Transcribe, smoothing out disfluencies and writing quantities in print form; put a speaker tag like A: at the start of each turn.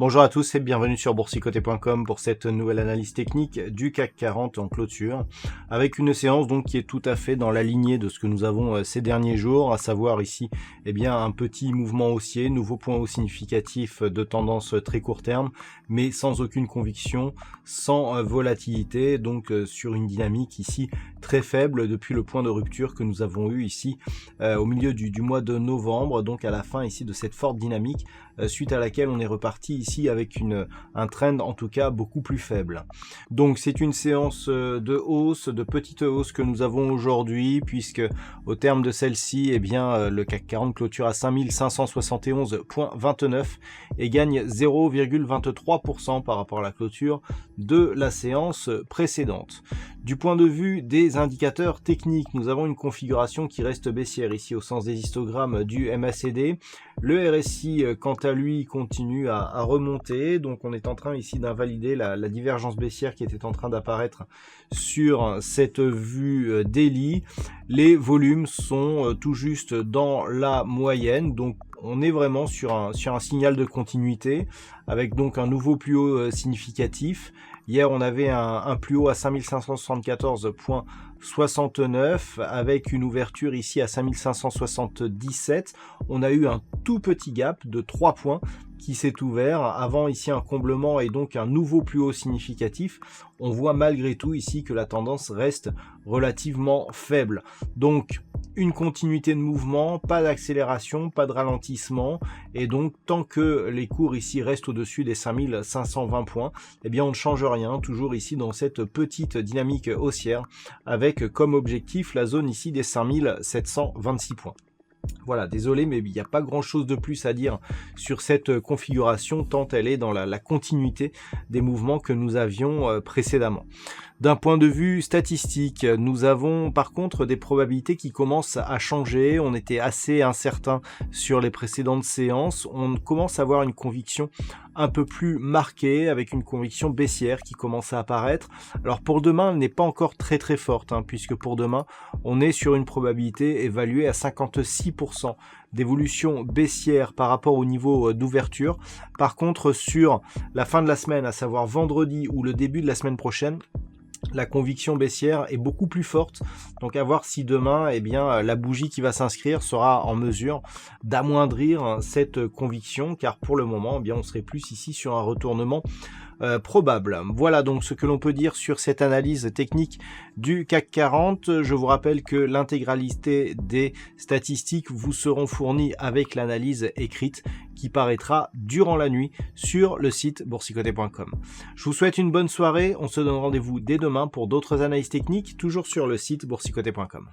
A: Bonjour à tous et bienvenue sur boursicoté.com pour cette nouvelle analyse technique du CAC 40 en clôture, avec une séance donc qui est tout à fait dans la lignée de ce que nous avons ces derniers jours, à savoir ici un petit mouvement haussier, nouveau point haut significatif de tendance très court terme, mais sans aucune conviction, sans volatilité, donc sur une dynamique ici très faible depuis le point de rupture que nous avons eu ici au milieu du mois de novembre, donc à la fin ici de cette forte dynamique, suite à laquelle on est reparti ici avec un trend en tout cas beaucoup plus faible. Donc c'est une séance de hausse, de petite hausse que nous avons aujourd'hui, puisque au terme de celle-ci, le CAC 40 clôture à 5571,29 et gagne 0,23% par rapport à la clôture de la séance précédente. Du point de vue des indicateurs techniques, nous avons une configuration qui reste baissière ici au sens des histogrammes du MACD. Le RSI, quant à lui, continue à remonter, donc on est en train ici d'invalider la divergence baissière qui était en train d'apparaître sur cette vue daily. Les volumes sont tout juste dans la moyenne, donc on est vraiment sur un signal de continuité, avec donc un nouveau plus haut significatif. Hier, on avait un plus haut à 5574,69 avec une ouverture ici à 5577. On a eu un tout petit gap de 3 points qui s'est ouvert avant ici un comblement et donc un nouveau plus haut significatif. On voit malgré tout ici que la tendance reste relativement faible. Donc une continuité de mouvement, pas d'accélération, pas de ralentissement, et donc tant que les cours ici restent au-dessus des 5520 points, on ne change rien, toujours ici dans cette petite dynamique haussière, avec comme objectif la zone ici des 5726 points. Voilà, désolé, mais il n'y a pas grand chose de plus à dire sur cette configuration, tant elle est dans la continuité des mouvements que nous avions précédemment. D'un point de vue statistique, nous avons par contre des probabilités qui commencent à changer. On était assez incertain sur les précédentes séances. On commence à avoir une conviction un peu plus marquée, avec une conviction baissière qui commence à apparaître. Alors pour demain, elle n'est pas encore très forte, puisque pour demain, on est sur une probabilité évaluée à 56% d'évolution baissière par rapport au niveau d'ouverture. Par contre, sur la fin de la semaine, à savoir vendredi ou le début de la semaine prochaine, la conviction baissière est beaucoup plus forte, donc à voir si demain la bougie qui va s'inscrire sera en mesure d'amoindrir cette conviction, car pour le moment on serait plus ici sur un retournement probable. Voilà donc ce que l'on peut dire sur cette analyse technique du CAC 40. Je vous rappelle que l'intégralité des statistiques vous seront fournies avec l'analyse écrite qui paraîtra durant la nuit sur le site boursicoté.com. Je vous souhaite une bonne soirée, on se donne rendez-vous dès demain pour d'autres analyses techniques, toujours sur le site boursicoté.com.